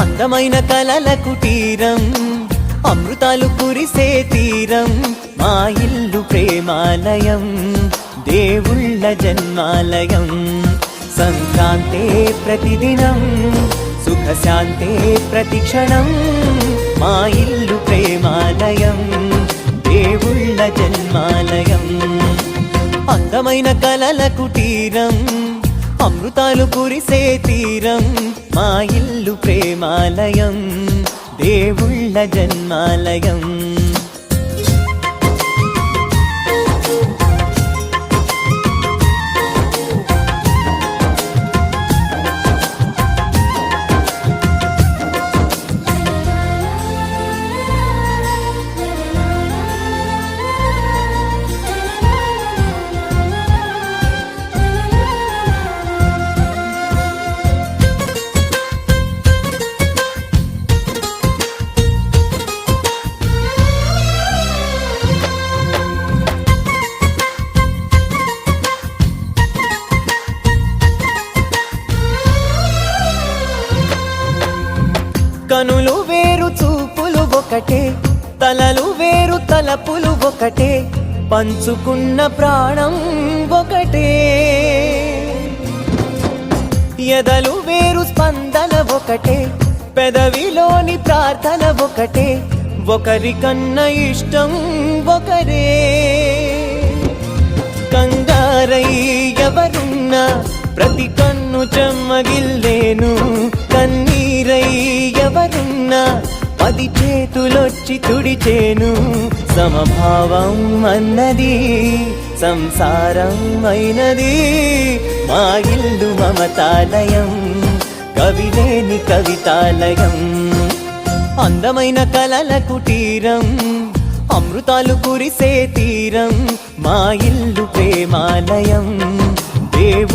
అందమైన కలల కుటీరం, అమృతాలు కురిసే తీరం, మా ఇల్లు ప్రేమాలయం, దేవుళ్ళ జన్మాలయం. సంక్రాంతే ప్రతిదినం, సుఖశాంతే ప్రతిక్షణం, మా ఇల్లు ప్రేమాలయం, దేవుళ్ళ జన్మాలయం. అందమైన కలల కుటీరం, అమృతాలు కురిసే తీరం, మా ఇల్లు ప్రేమాలయం, దేవుళ్ళ జన్మాలయం. కనులు వేరు చూపులు ఒకటే, తలలు వేరు తలపులు ఒకటే, పంచుకున్న ప్రాణం ఒకటే. ఎదలు వేరు స్పందన ఒకటే, పెదవిలోని ప్రార్థన ఒకటే, ఒకరికన్నా ఇష్టం ఒకరే. కంగారై ఎవరున్నా ప్రతి కన్ను చెమ్మగిల్లేను, కన్నీరై ఎవరున్నా 10 చేతులొచ్చి తుడిచేను. సమభావం అన్నది సంసారం అయినది, మా ఇల్లు మమతాలయం, కవిలేని కవితాలయం. అందమైన కలల కుటీరం, అమృతాలు కురిసే తీరం, మా ఇల్లు ప్రేమాలయం, దేవుడు